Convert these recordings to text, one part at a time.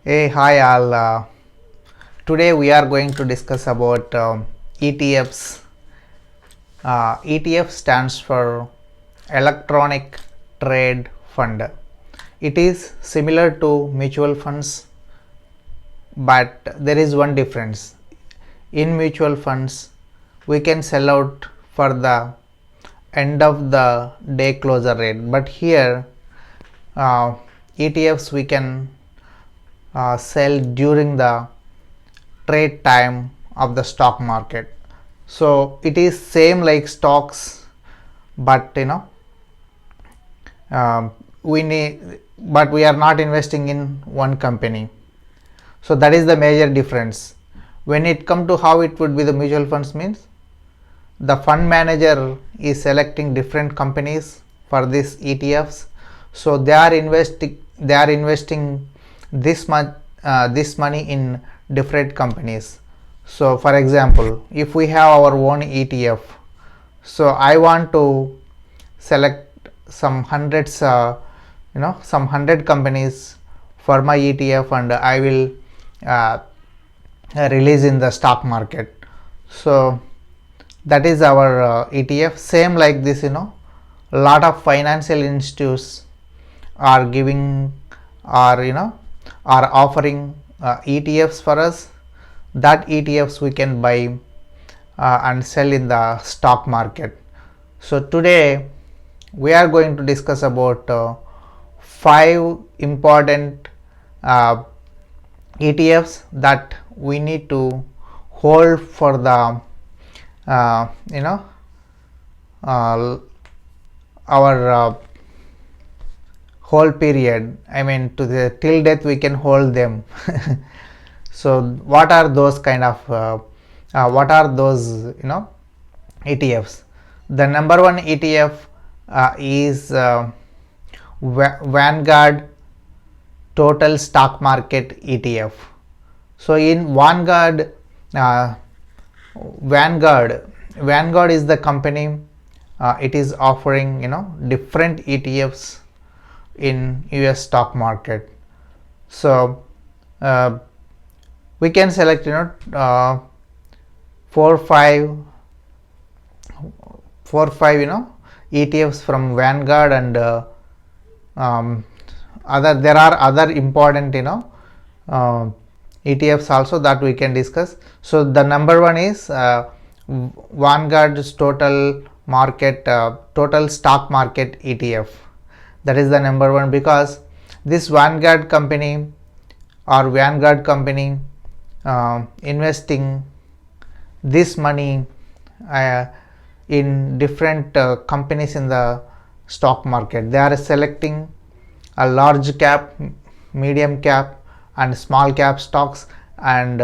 Hey, hi all. Today we are going to discuss about ETFs. ETF stands for Electronic Trade Fund. It is similar to mutual funds, but there is one difference. In mutual funds, we can sell out for the end of the day closure rate, but here ETFs we can sell during the trade time of the stock market. So it is same like stocks, but um, we are not investing in one company. So that is the major difference. When it come to how it would be the mutual funds means, the fund manager is selecting different companies for these ETFs. So they are investing this much this money in different companies. So for example, if we have our own ETF, so I want to select some hundreds some 100 companies for my ETF, and I will uh, release in the stock market. So that is our ETF. Same like this, a lot of financial institutes are giving or are offering ETFs for us. That ETFs we can buy and sell in the stock market. So today we are going to discuss about 5 important ETFs that we need to hold for the uh, you know our whole period. I mean, to the till death we can hold them. So what are those kind of what are those ETFs? The number one ETF is Vanguard Total Stock Market ETF. So in uh, Vanguard is the company. It is offering different ETFs in US stock market. So we can select 4 5 ETFs from Vanguard, and there are other important ETFs also that we can discuss. So the number one is Vanguard's total stock market ETF. That is the number one, because this Vanguard company investing this money in different companies in the stock market. They are selecting a large cap, medium cap and small cap stocks, and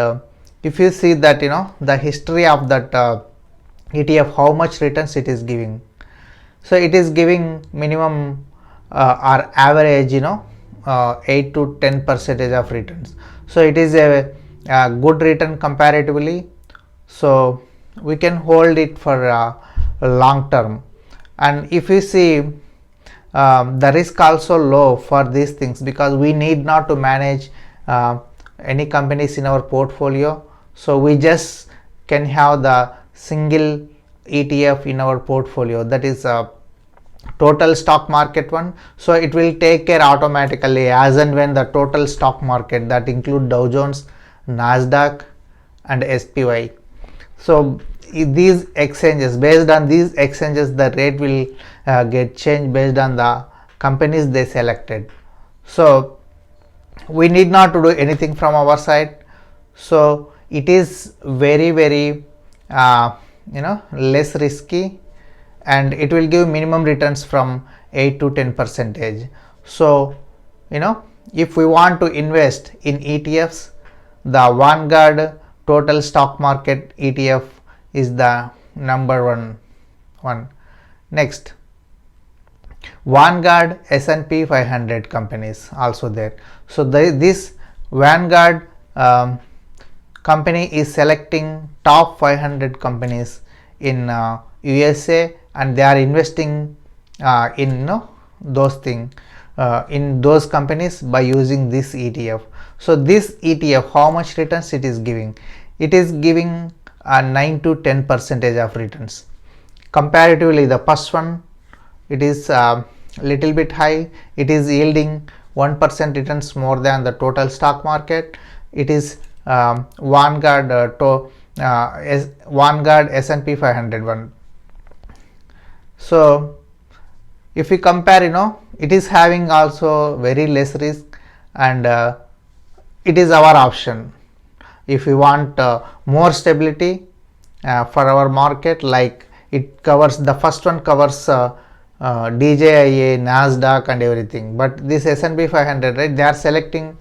if you see that the history of that ETF, how much returns it is giving. So it is giving minimum or average 8 to 10 percentage of returns. So it is a good return comparatively. So we can hold it for long term. And if you see, the risk also low for these things, because we need not to manage any companies in our portfolio. So we just can have the single ETF in our portfolio, that is total stock market one. So it will take care automatically as and when the total stock market, that include Dow Jones, Nasdaq and SPY. So these exchanges, based on these exchanges, the rate will get changed based on the companies they selected. So we need not to do anything from our side. So it is very less risky, and it will give minimum returns from 8 to 10 percentage. So if we want to invest in ETFs, the Vanguard total stock market ETF is the number one. Next, Vanguard S&P 500 companies also there. So this Vanguard company is selecting top 500 companies in USA, and they are investing in those things in those companies by using this ETF. So this ETF, how much returns it is giving? It is giving a 9 to 10% of returns. Comparatively, the first one, it is little bit high. It is yielding 1% returns more than the total stock market. It is Vanguard Vanguard S&P 500 one. So if we compare, it is having also very less risk, and it is our option. If we want more stability for our market, like it covers, the first one covers DJIA, Nasdaq and everything, but this S&P 500, right, they are selecting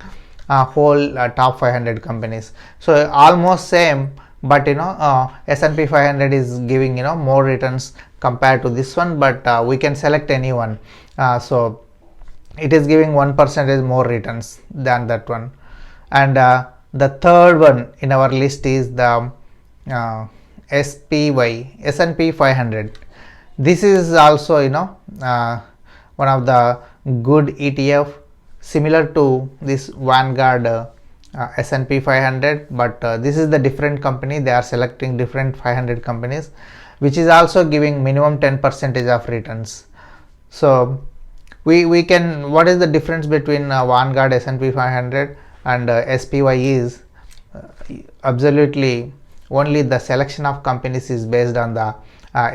whole top 500 companies, so almost same, but S&P 500 is giving more returns compared to this one, but we can select any one. So it is giving 1% more returns than that one. And the third one in our list is the SPY, S&P 500. This is also one of the good ETF, similar to this Vanguard S&P 500, but this is the different company. They are selecting different 500 companies, which is also giving minimum 10% of returns. So we can, what is the difference between Vanguard S&P 500 and SPY is absolutely only the selection of companies is based on the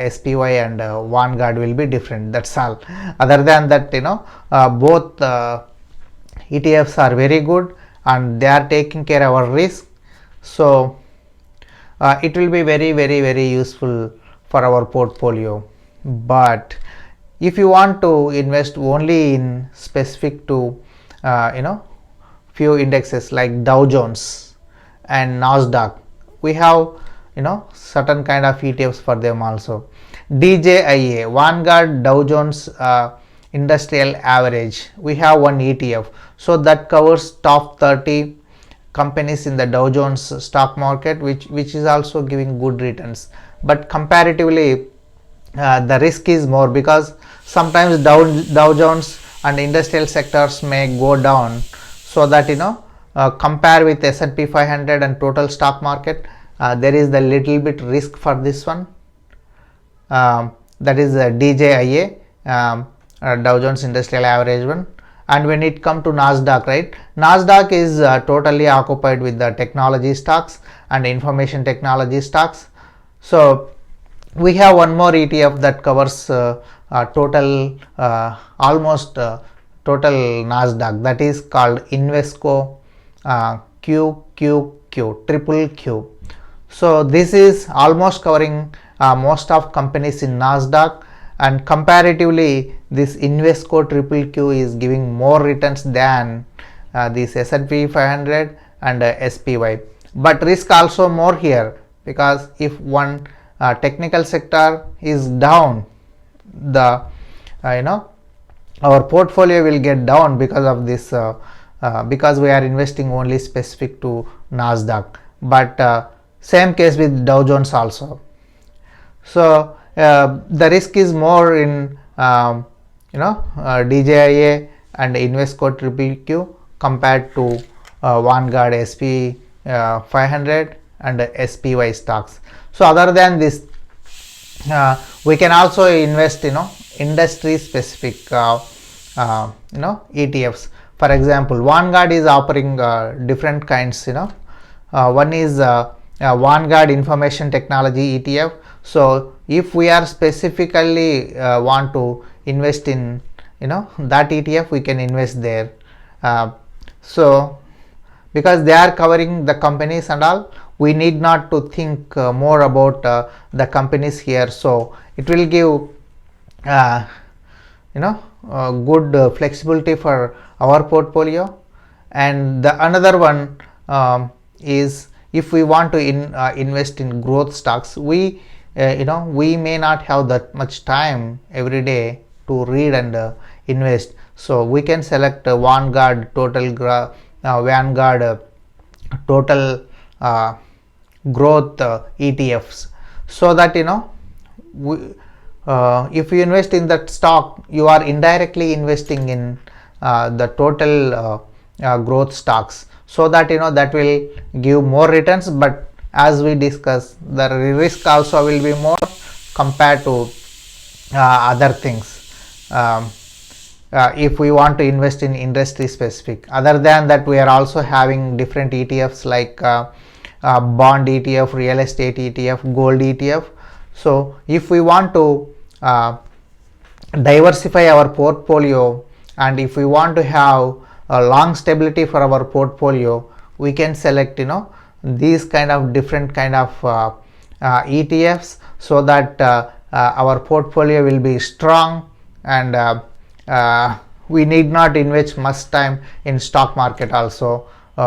SPY, and Vanguard will be different. That's all. Other than that, both ETFs are very good and they are taking care of our risk. So it will be very useful for our portfolio. But if you want to invest only in specific to few indexes like Dow Jones and Nasdaq, we have certain kind of ETFs for them also. DJIA, Vanguard Dow Jones Industrial Average, we have one ETF, so that covers top 30 companies in the Dow Jones stock market, which is also giving good returns. But comparatively the risk is more, because sometimes Dow Jones and industrial sectors may go down, so that compare with S&P 500 and total stock market, there is the little bit risk for this one. That is DJIA, Dow Jones Industrial Average one. And when it come to Nasdaq, right, Nasdaq is totally occupied with the technology stocks and information technology stocks. So we have one more ETF that covers total almost total Nasdaq, that is called Invesco QQQ, triple Q. So this is almost covering most of companies in Nasdaq, and comparatively this Invesco triple Q is giving more returns than this S&P 500 and SPY. But risk also more here, because if one technical sector is down, the our portfolio will get down because of this, because we are investing only specific to Nasdaq. But same case with Dow Jones also. So the risk is more in DJIA and Invesco triple Q compared to Vanguard SP 500 and SPY stocks. So other than this, we can also invest industry specific ETFs. For example, Vanguard is offering different kinds. One is Vanguard Information Technology ETF. So if we are specifically want to invest in that ETF, we can invest there. So because they are covering the companies and all, we need not to think more about the companies here. So it will give good flexibility for our portfolio. And the another one is, if we want to invest in growth stocks, we may not have that much time every day to read and invest. So we can select Vanguard total growth ETFs, so that if you invest in that stock, you are indirectly investing in the total growth stocks. so that that will give more returns. But as we discussed, the risk also will be more compared to other things. If we want to invest in industry specific, other than that we are also having different ETFs like bond ETF, real estate ETF, gold ETF. So if we want to diversify our portfolio, and if we want to have a long stability for our portfolio, we can select these kind of different kind of ETFs, so that our portfolio will be strong, and we need not invest much time in stock market also,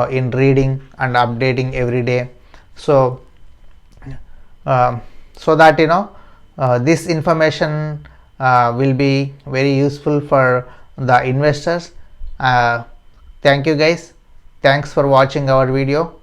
in reading and updating every day. So so that this information will be very useful for the investors. Thank you guys, thanks for watching our video.